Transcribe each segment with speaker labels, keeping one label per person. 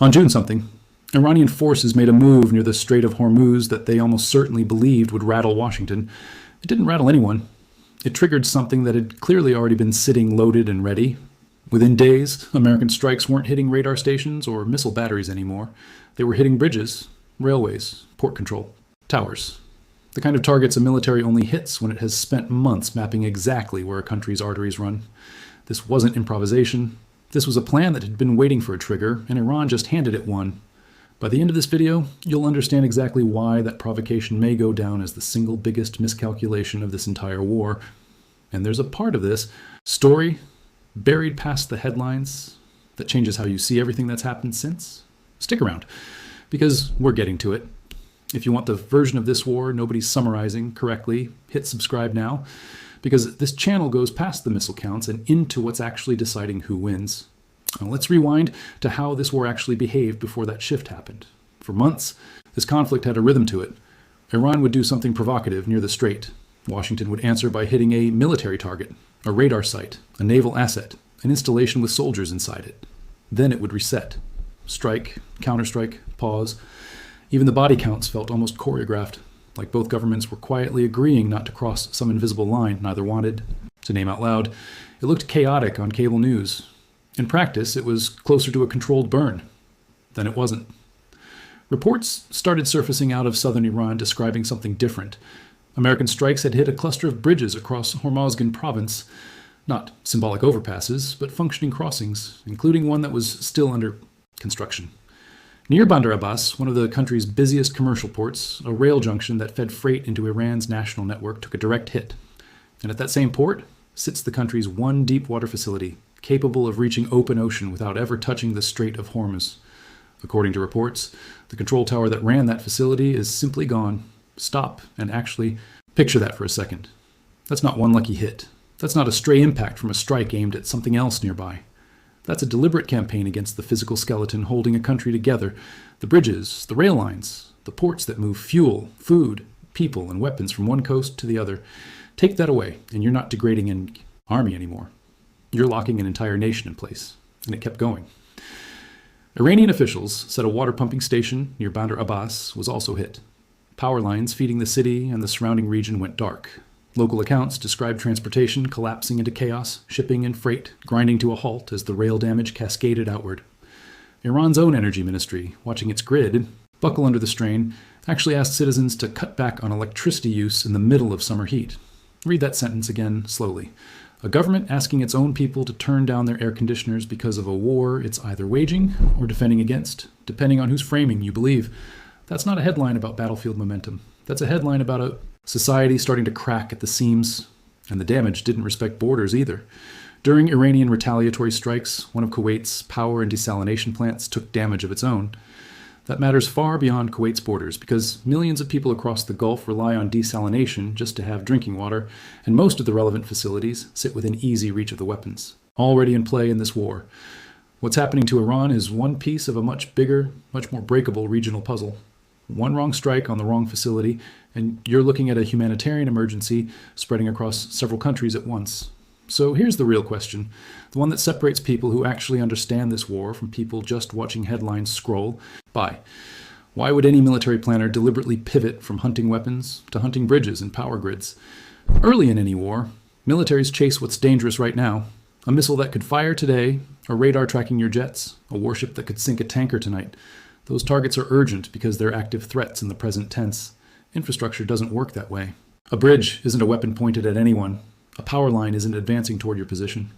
Speaker 1: On June something, Iranian forces made a move near the Strait of Hormuz that they almost certainly believed would rattle Washington. It didn't rattle anyone. It triggered something that had clearly already been sitting loaded and ready. Within days, American strikes weren't hitting radar stations or missile batteries anymore. They were hitting bridges, railways, port control, towers. The kind of targets a military only hits when it has spent months mapping exactly where a country's arteries run. This wasn't improvisation. This was a plan that had been waiting for a trigger, and Iran just handed it one. By the end of this video, you'll understand exactly why that provocation may go down as the single biggest miscalculation of this entire war. And there's a part of this story buried past the headlines that changes how you see everything that's happened since. Stick around, because we're getting to it. If you want the version of this war nobody's summarizing correctly, hit subscribe now, because this channel goes past the missile counts and into what's actually deciding who wins. Now let's rewind to how this war actually behaved before that shift happened. For months, this conflict had a rhythm to it. Iran would do something provocative near the strait. Washington would answer by hitting a military target, a radar site, a naval asset, an installation with soldiers inside it. Then it would reset. Strike, counterstrike, pause. Even the body counts felt almost choreographed, like both governments were quietly agreeing not to cross some invisible line neither wanted. To name out loud, it looked chaotic on cable news. In practice, it was closer to a controlled burn. Then it wasn't. Reports started surfacing out of southern Iran describing something different. American strikes had hit a cluster of bridges across Hormozgan province. Not symbolic overpasses, but functioning crossings, including one that was still under construction. Near Bandar Abbas, one of the country's busiest commercial ports, a rail junction that fed freight into Iran's national network took a direct hit. And at that same port sits the country's one deep water facility, capable of reaching open ocean without ever touching the Strait of Hormuz. According to reports, the control tower that ran that facility is simply gone. Stop and actually picture that for a second. That's not one lucky hit. That's not a stray impact from a strike aimed at something else nearby. That's a deliberate campaign against the physical skeleton holding a country together. The bridges, the rail lines, the ports that move fuel, food, people, and weapons from one coast to the other. Take that away, and you're not degrading an army anymore. You're locking an entire nation in place. And it kept going. Iranian officials said a water pumping station near Bandar Abbas was also hit. Power lines feeding the city and the surrounding region went dark. Local accounts described transportation collapsing into chaos, shipping and freight grinding to a halt as the rail damage cascaded outward. Iran's own energy ministry, watching its grid buckle under the strain, actually asked citizens to cut back on electricity use in the middle of summer heat. Read that sentence again slowly. A government asking its own people to turn down their air conditioners because of a war it's either waging or defending against, depending on whose framing you believe. That's not a headline about battlefield momentum. That's a headline about a society starting to crack at the seams, and the damage didn't respect borders either. During Iranian retaliatory strikes, one of Kuwait's power and desalination plants took damage of its own. That matters far beyond Kuwait's borders because millions of people across the Gulf rely on desalination just to have drinking water, and most of the relevant facilities sit within easy reach of the weapons, already in play in this war. What's happening to Iran is one piece of a much bigger, much more breakable regional puzzle. One wrong strike on the wrong facility, and you're looking at a humanitarian emergency spreading across several countries at once. So here's the real question, the one that separates people who actually understand this war from people just watching headlines scroll by. Why would any military planner deliberately pivot from hunting weapons to hunting bridges and power grids? Early in any war, militaries chase what's dangerous right now. A missile that could fire today, a radar tracking your jets, a warship that could sink a tanker tonight. Those targets are urgent because they're active threats in the present tense. Infrastructure doesn't work that way. A bridge isn't a weapon pointed at anyone. A power line isn't advancing toward your position.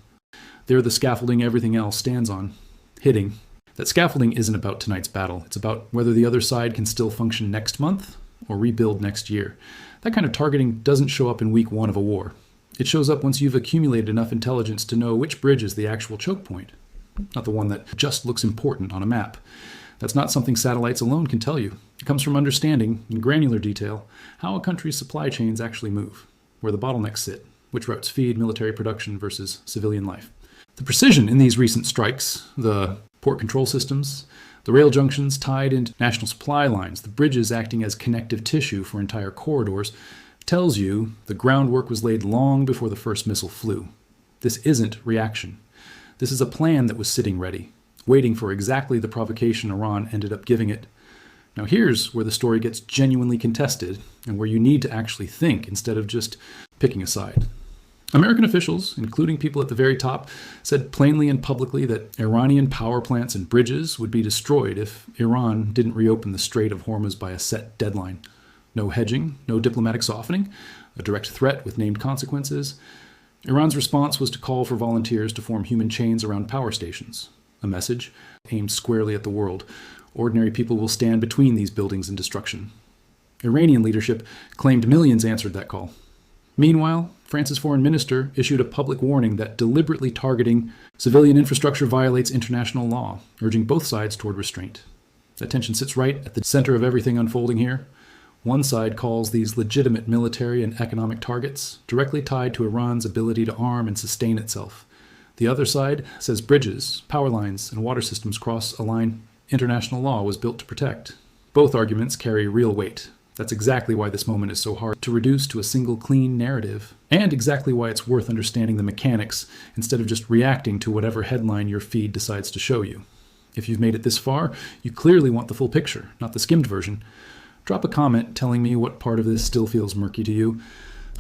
Speaker 1: They're the scaffolding everything else stands on, hitting. That scaffolding isn't about tonight's battle. It's about whether the other side can still function next month or rebuild next year. That kind of targeting doesn't show up in week one of a war. It shows up once you've accumulated enough intelligence to know which bridge is the actual choke point, not the one that just looks important on a map. That's not something satellites alone can tell you. It comes from understanding, in granular detail, how a country's supply chains actually move, where the bottlenecks sit, which routes feed military production versus civilian life. The precision in these recent strikes, the port control systems, the rail junctions tied into national supply lines, the bridges acting as connective tissue for entire corridors, tells you the groundwork was laid long before the first missile flew. This isn't reaction. This is a plan that was sitting ready, waiting for exactly the provocation Iran ended up giving it. Now here's where the story gets genuinely contested and where you need to actually think instead of just picking a side. American officials, including people at the very top, said plainly and publicly that Iranian power plants and bridges would be destroyed if Iran didn't reopen the Strait of Hormuz by a set deadline. No hedging, no diplomatic softening, a direct threat with named consequences. Iran's response was to call for volunteers to form human chains around power stations, a message aimed squarely at the world. Ordinary people will stand between these buildings and destruction. Iranian leadership claimed millions answered that call. Meanwhile, France's foreign minister issued a public warning that deliberately targeting civilian infrastructure violates international law, urging both sides toward restraint. That tension sits right at the center of everything unfolding here. One side calls these legitimate military and economic targets, directly tied to Iran's ability to arm and sustain itself. The other side says bridges, power lines, and water systems cross a line international law was built to protect. Both arguments carry real weight. That's exactly why this moment is so hard to reduce to a single clean narrative, and exactly why it's worth understanding the mechanics instead of just reacting to whatever headline your feed decides to show you. If you've made it this far, you clearly want the full picture, not the skimmed version. Drop a comment telling me what part of this still feels murky to you.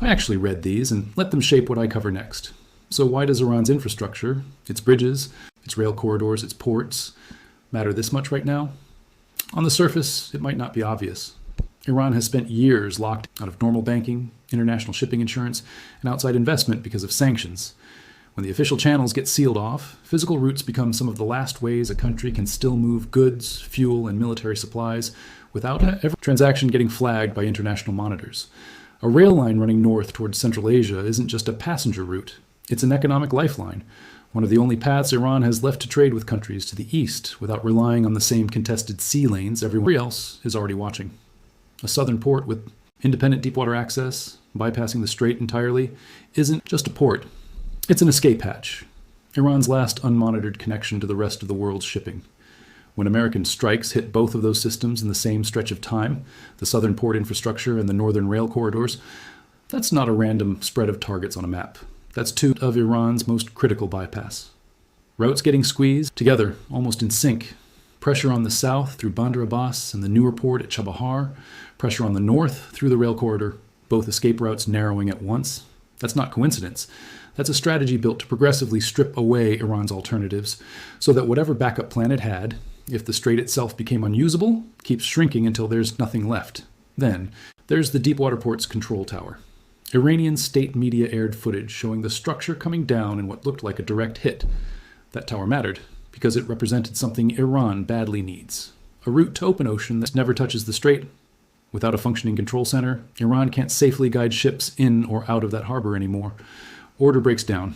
Speaker 1: I actually read these and let them shape what I cover next. So why does Iran's infrastructure, its bridges, its rail corridors, its ports, matter this much right now? On the surface, it might not be obvious. Iran has spent years locked out of normal banking, international shipping insurance, and outside investment because of sanctions. When the official channels get sealed off, physical routes become some of the last ways a country can still move goods, fuel, and military supplies without every transaction getting flagged by international monitors. A rail line running north towards Central Asia isn't just a passenger route. It's an economic lifeline, one of the only paths Iran has left to trade with countries to the east without relying on the same contested sea lanes everyone else is already watching. A southern port with independent deepwater access, bypassing the strait entirely, isn't just a port. It's an escape hatch, Iran's last unmonitored connection to the rest of the world's shipping. When American strikes hit both of those systems in the same stretch of time, the southern port infrastructure and the northern rail corridors, that's not a random spread of targets on a map. That's two of Iran's most critical bypass. Routes getting squeezed together, almost in sync. Pressure on the south through Bandar Abbas and the newer port at Chabahar. Pressure on the north through the rail corridor, both escape routes narrowing at once. That's not coincidence. That's a strategy built to progressively strip away Iran's alternatives so that whatever backup plan it had, if the strait itself became unusable, keeps shrinking until there's nothing left. Then, there's the deepwater port's control tower. Iranian state media aired footage showing the structure coming down in what looked like a direct hit. That tower mattered because it represented something Iran badly needs. A route to open ocean that never touches the strait. Without a functioning control center, Iran can't safely guide ships in or out of that harbor anymore. Order breaks down.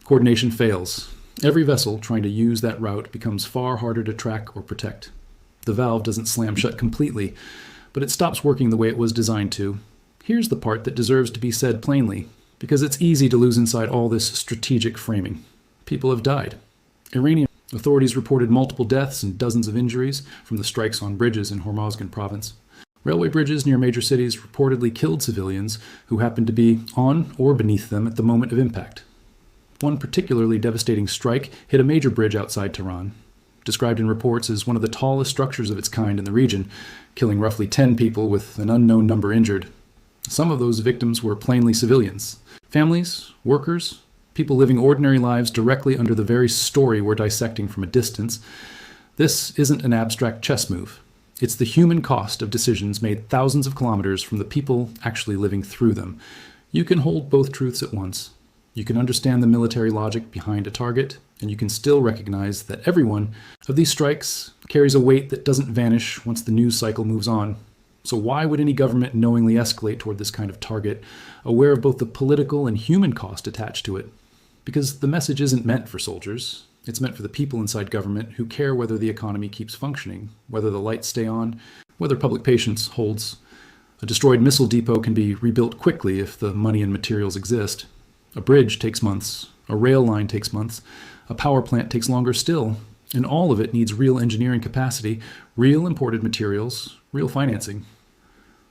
Speaker 1: Coordination fails. Every vessel trying to use that route becomes far harder to track or protect. The valve doesn't slam shut completely, but it stops working the way it was designed to. Here's the part that deserves to be said plainly, because it's easy to lose inside all this strategic framing. People have died. Iranian authorities reported multiple deaths and dozens of injuries from the strikes on bridges in Hormozgan province. Railway bridges near major cities reportedly killed civilians who happened to be on or beneath them at the moment of impact. One particularly devastating strike hit a major bridge outside Tehran, described in reports as one of the tallest structures of its kind in the region, killing roughly 10 people with an unknown number injured. Some of those victims were plainly civilians. Families, workers, people living ordinary lives directly under the very story we're dissecting from a distance. This isn't an abstract chess move. It's the human cost of decisions made thousands of kilometers from the people actually living through them. You can hold both truths at once. You can understand the military logic behind a target, and you can still recognize that every one of these strikes carries a weight that doesn't vanish once the news cycle moves on. So why would any government knowingly escalate toward this kind of target, aware of both the political and human cost attached to it? Because the message isn't meant for soldiers. It's meant for the people inside government who care whether the economy keeps functioning, whether the lights stay on, whether public patience holds. A destroyed missile depot can be rebuilt quickly if the money and materials exist. A bridge takes months. A rail line takes months. A power plant takes longer still. And all of it needs real engineering capacity, real imported materials, real financing.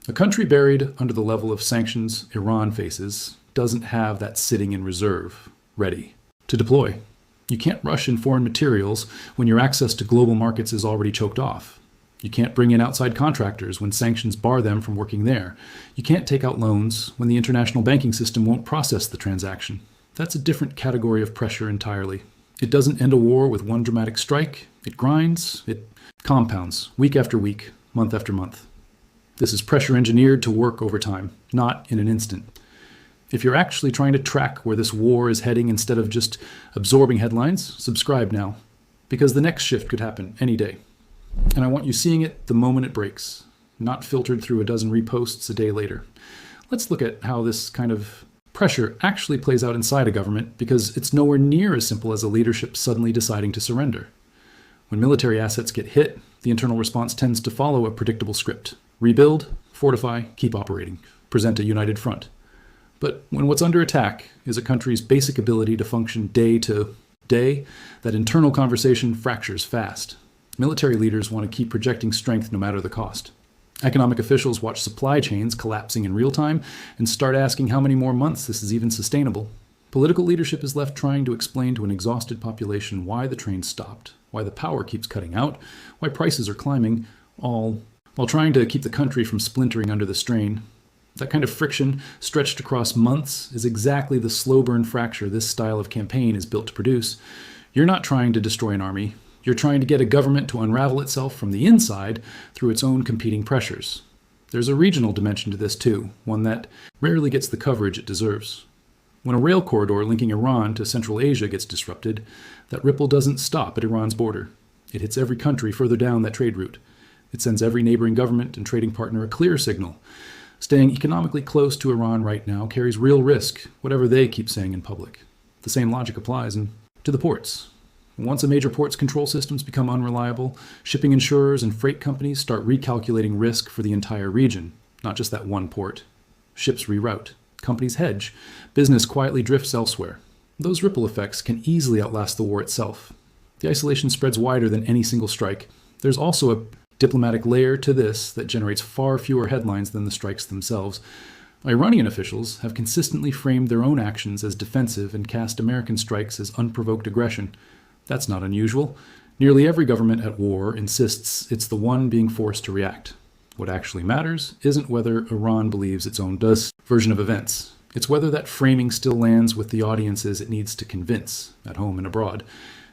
Speaker 1: A country buried under the level of sanctions Iran faces doesn't have that sitting in reserve, ready to deploy. You can't rush in foreign materials when your access to global markets is already choked off. You can't bring in outside contractors when sanctions bar them from working there. You can't take out loans when the international banking system won't process the transaction. That's a different category of pressure entirely. It doesn't end a war with one dramatic strike. It grinds, it compounds, week after week, month after month. This is pressure engineered to work over time, not in an instant. If you're actually trying to track where this war is heading instead of just absorbing headlines, subscribe now, because the next shift could happen any day. And I want you seeing it the moment it breaks, not filtered through a dozen reposts a day later. Let's look at how this kind of pressure actually plays out inside a government, because it's nowhere near as simple as a leadership suddenly deciding to surrender. When military assets get hit, the internal response tends to follow a predictable script. Rebuild, fortify, keep operating, present a united front. But when what's under attack is a country's basic ability to function day to day, that internal conversation fractures fast. Military leaders want to keep projecting strength no matter the cost. Economic officials watch supply chains collapsing in real time and start asking how many more months this is even sustainable. Political leadership is left trying to explain to an exhausted population why the train stopped, why the power keeps cutting out, why prices are climbing, all while trying to keep the country from splintering under the strain. That kind of friction, stretched across months, is exactly the slow burn fracture this style of campaign is built to produce. You're not trying to destroy an army. You're trying to get a government to unravel itself from the inside through its own competing pressures. There's a regional dimension to this too, one that rarely gets the coverage it deserves. When a rail corridor linking Iran to Central Asia gets disrupted, that ripple doesn't stop at Iran's border. It hits every country further down that trade route. It sends every neighboring government and trading partner a clear signal. Staying economically close to Iran right now carries real risk, whatever they keep saying in public. The same logic applies to the ports. Once a major port's control systems become unreliable, shipping insurers and freight companies start recalculating risk for the entire region, not just that one port. Ships reroute, companies hedge, business quietly drifts elsewhere. Those ripple effects can easily outlast the war itself. The isolation spreads wider than any single strike. There's also a diplomatic layer to this that generates far fewer headlines than the strikes themselves. Iranian officials have consistently framed their own actions as defensive and cast American strikes as unprovoked aggression. That's not unusual. Nearly every government at war insists it's the one being forced to react. What actually matters isn't whether Iran believes its own version of events. It's whether that framing still lands with the audiences it needs to convince, at home and abroad.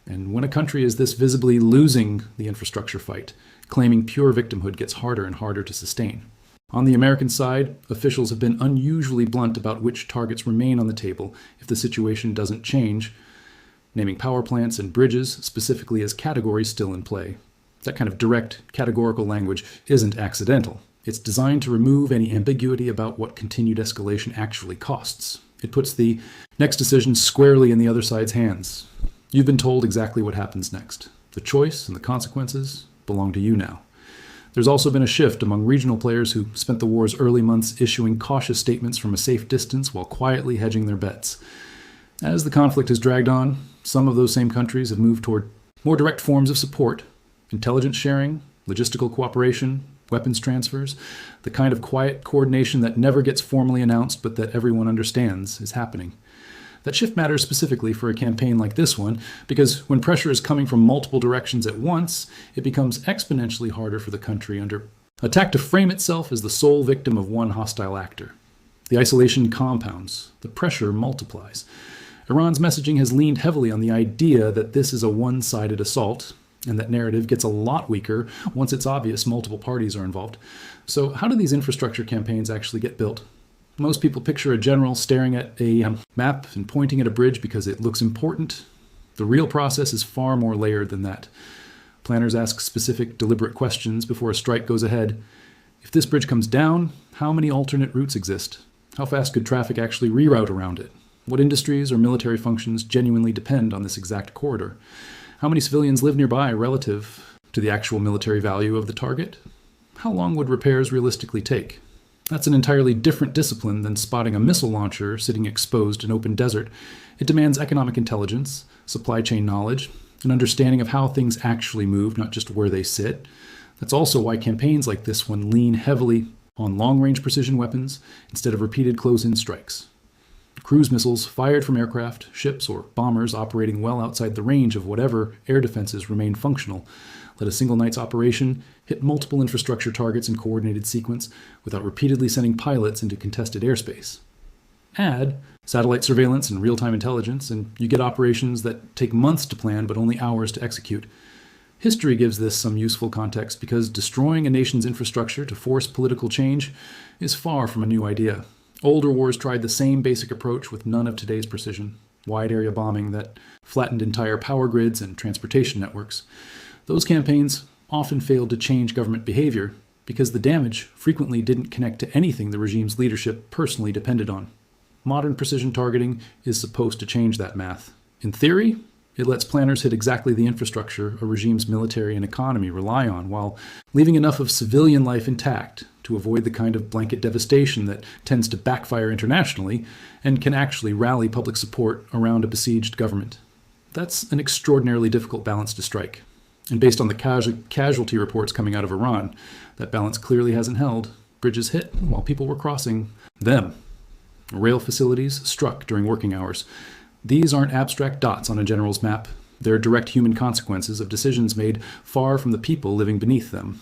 Speaker 1: And when a country is this visibly losing the infrastructure fight, claiming pure victimhood gets harder and harder to sustain. On the American side, officials have been unusually blunt about which targets remain on the table if the situation doesn't change, naming power plants and bridges specifically as categories still in play. That kind of direct, categorical language isn't accidental. It's designed to remove any ambiguity about what continued escalation actually costs. It puts the next decision squarely in the other side's hands. You've been told exactly what happens next. The choice and the consequences belong to you now. There's also been a shift among regional players who spent the war's early months issuing cautious statements from a safe distance while quietly hedging their bets. As the conflict has dragged on, some of those same countries have moved toward more direct forms of support, intelligence sharing, logistical cooperation, weapons transfers, the kind of quiet coordination that never gets formally announced but that everyone understands is happening. That shift matters specifically for a campaign like this one, because when pressure is coming from multiple directions at once, it becomes exponentially harder for the country under attack to frame itself as the sole victim of one hostile actor. The isolation compounds, the pressure multiplies. Iran's messaging has leaned heavily on the idea that this is a one-sided assault, and that narrative gets a lot weaker once it's obvious multiple parties are involved. So how do these infrastructure campaigns actually get built? Most people picture a general staring at a map and pointing at a bridge because it looks important. The real process is far more layered than that. Planners ask specific, deliberate questions before a strike goes ahead. If this bridge comes down, how many alternate routes exist? How fast could traffic actually reroute around it? What industries or military functions genuinely depend on this exact corridor? How many civilians live nearby relative to the actual military value of the target? How long would repairs realistically take? That's an entirely different discipline than spotting a missile launcher sitting exposed in open desert. It demands economic intelligence, supply chain knowledge, an understanding of how things actually move, not just where they sit. That's also why campaigns like this one lean heavily on long-range precision weapons instead of repeated close-in strikes. Cruise missiles fired from aircraft, ships, or bombers operating well outside the range of whatever air defenses remained functional let a single night's operation hit multiple infrastructure targets in coordinated sequence without repeatedly sending pilots into contested airspace. Add satellite surveillance and real-time intelligence, and you get operations that take months to plan but only hours to execute. History gives this some useful context because destroying a nation's infrastructure to force political change is far from a new idea. Older wars tried the same basic approach with none of today's precision. Wide area bombing that flattened entire power grids and transportation networks. Those campaigns often failed to change government behavior because the damage frequently didn't connect to anything the regime's leadership personally depended on. Modern precision targeting is supposed to change that math. In theory, it lets planners hit exactly the infrastructure a regime's military and economy rely on, while leaving enough of civilian life intact to avoid the kind of blanket devastation that tends to backfire internationally and can actually rally public support around a besieged government. That's an extraordinarily difficult balance to strike. And based on the casualty reports coming out of Iran, that balance clearly hasn't held. Bridges hit while people were crossing them. Rail facilities struck during working hours. These aren't abstract dots on a general's map. They're direct human consequences of decisions made far from the people living beneath them.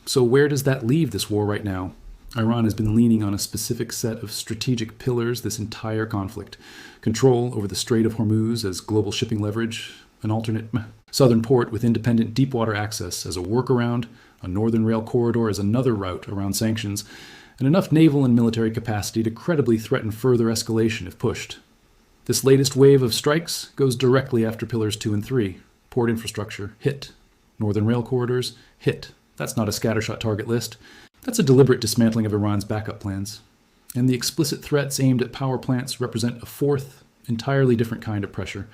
Speaker 1: So where does that leave this war right now? Iran has been leaning on a specific set of strategic pillars this entire conflict. Control over the Strait of Hormuz as global shipping leverage, an alternate southern port with independent deepwater access as a workaround, a northern rail corridor as another route around sanctions, and enough naval and military capacity to credibly threaten further escalation if pushed. This latest wave of strikes goes directly after Pillars 2 and 3. Port infrastructure, hit. Northern rail corridors, hit. That's not a scattershot target list. That's a deliberate dismantling of Iran's backup plans. And the explicit threats aimed at power plants represent a fourth, entirely different kind of pressure.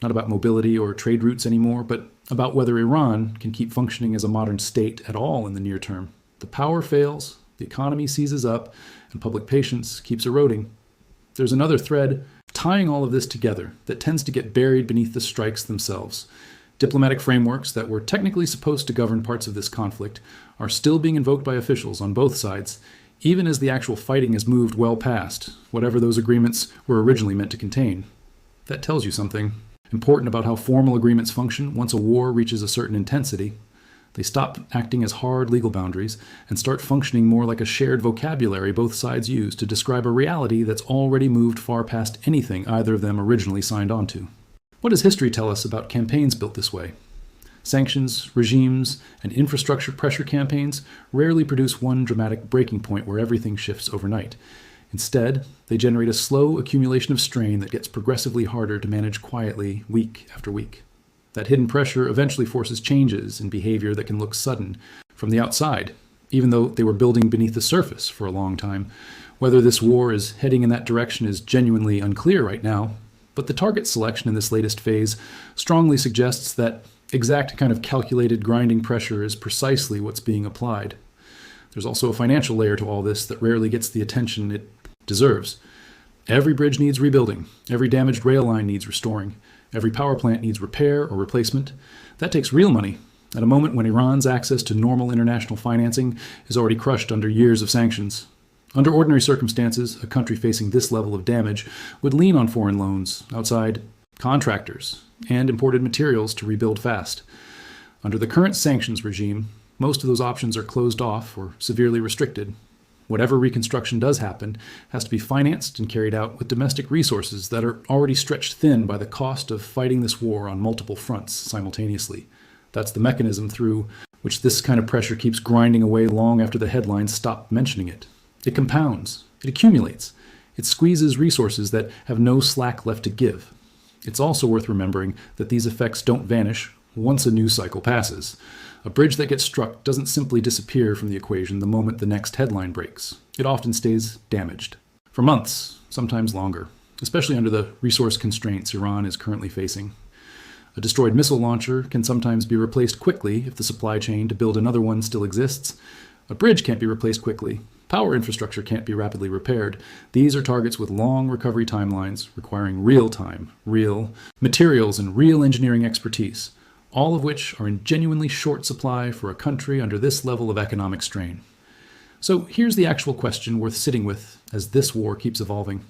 Speaker 1: Not about mobility or trade routes anymore, but about whether Iran can keep functioning as a modern state at all in the near term. The power fails, the economy seizes up, and public patience keeps eroding. There's another thread tying all of this together that tends to get buried beneath the strikes themselves. Diplomatic frameworks that were technically supposed to govern parts of this conflict are still being invoked by officials on both sides, even as the actual fighting has moved well past whatever those agreements were originally meant to contain. That tells you something important about how formal agreements function once a war reaches a certain intensity. They stop acting as hard legal boundaries and start functioning more like a shared vocabulary both sides use to describe a reality that's already moved far past anything either of them originally signed onto. What does history tell us about campaigns built this way? Sanctions, regimes, and infrastructure pressure campaigns rarely produce one dramatic breaking point where everything shifts overnight. Instead, they generate a slow accumulation of strain that gets progressively harder to manage quietly week after week. That hidden pressure eventually forces changes in behavior that can look sudden from the outside, even though they were building beneath the surface for a long time. Whether this war is heading in that direction is genuinely unclear right now, but the target selection in this latest phase strongly suggests that exact kind of calculated grinding pressure is precisely what's being applied. There's also a financial layer to all this that rarely gets the attention it deserves. Every bridge needs rebuilding. Every damaged rail line needs restoring. Every power plant needs repair or replacement. That takes real money at a moment when Iran's access to normal international financing is already crushed under years of sanctions. Under ordinary circumstances, a country facing this level of damage would lean on foreign loans, outside contractors, and imported materials to rebuild fast. Under the current sanctions regime, most of those options are closed off or severely restricted. Whatever reconstruction does happen has to be financed and carried out with domestic resources that are already stretched thin by the cost of fighting this war on multiple fronts simultaneously. That's the mechanism through which this kind of pressure keeps grinding away long after the headlines stop mentioning it. It compounds. It accumulates. It squeezes resources that have no slack left to give. It's also worth remembering that these effects don't vanish once a news cycle passes. A bridge that gets struck doesn't simply disappear from the equation the moment the next headline breaks. It often stays damaged. For months, sometimes longer, especially under the resource constraints Iran is currently facing. A destroyed missile launcher can sometimes be replaced quickly if the supply chain to build another one still exists. A bridge can't be replaced quickly. Power infrastructure can't be rapidly repaired. These are targets with long recovery timelines requiring real time, real materials, and real engineering expertise, all of which are in genuinely short supply for a country under this level of economic strain. So here's the actual question worth sitting with as this war keeps evolving.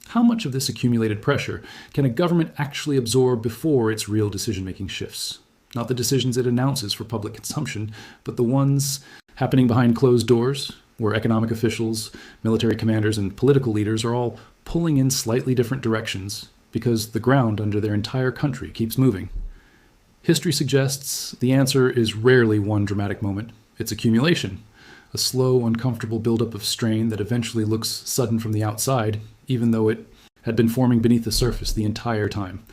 Speaker 1: How much of this accumulated pressure can a government actually absorb before its real decision-making shifts? Not the decisions it announces for public consumption, but the ones happening behind closed doors, where economic officials, military commanders, and political leaders are all pulling in slightly different directions because the ground under their entire country keeps moving. History suggests the answer is rarely one dramatic moment. It's accumulation, a slow, uncomfortable buildup of strain that eventually looks sudden from the outside, even though it had been forming beneath the surface the entire time.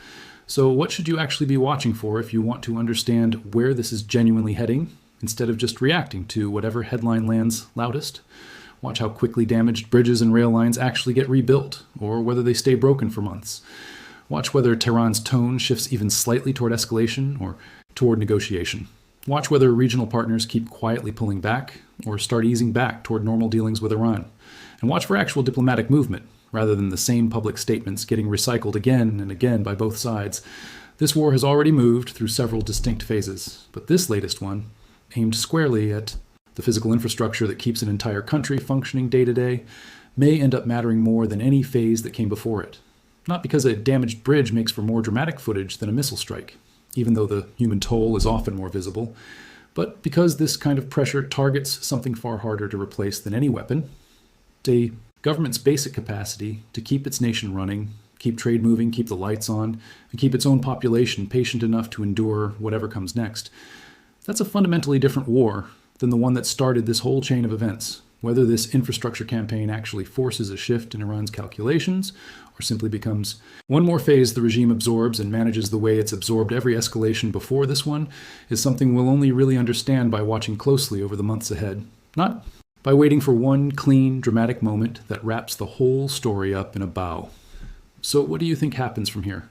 Speaker 1: So what should you actually be watching for if you want to understand where this is genuinely heading, instead of just reacting to whatever headline lands loudest? Watch how quickly damaged bridges and rail lines actually get rebuilt, or whether they stay broken for months. Watch whether Tehran's tone shifts even slightly toward escalation or toward negotiation. Watch whether regional partners keep quietly pulling back or start easing back toward normal dealings with Iran. And watch for actual diplomatic movement, rather than the same public statements getting recycled again and again by both sides. This war has already moved through several distinct phases, but this latest one, aimed squarely at the physical infrastructure that keeps an entire country functioning day to day, may end up mattering more than any phase that came before it. Not because a damaged bridge makes for more dramatic footage than a missile strike, even though the human toll is often more visible, but because this kind of pressure targets something far harder to replace than any weapon: a government's basic capacity to keep its nation running, keep trade moving, keep the lights on, and keep its own population patient enough to endure whatever comes next. That's a fundamentally different war than the one that started this whole chain of events. Whether this infrastructure campaign actually forces a shift in Iran's calculations, or simply becomes one more phase the regime absorbs and manages the way it's absorbed every escalation before this one, is something we'll only really understand by watching closely over the months ahead. Not by waiting for one clean, dramatic moment that wraps the whole story up in a bow. So what do you think happens from here?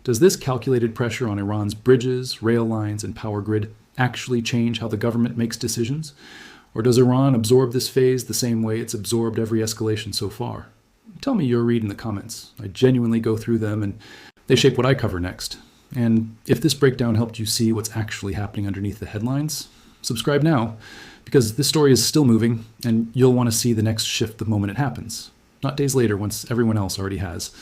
Speaker 1: Does this calculated pressure on Iran's bridges, rail lines, and power grid actually change how the government makes decisions? Or does Iran absorb this phase the same way it's absorbed every escalation so far? Tell me your read in the comments. I genuinely go through them, and they shape what I cover next. And if this breakdown helped you see what's actually happening underneath the headlines, subscribe now, because this story is still moving, and you'll want to see the next shift the moment it happens, not days later once everyone else already has.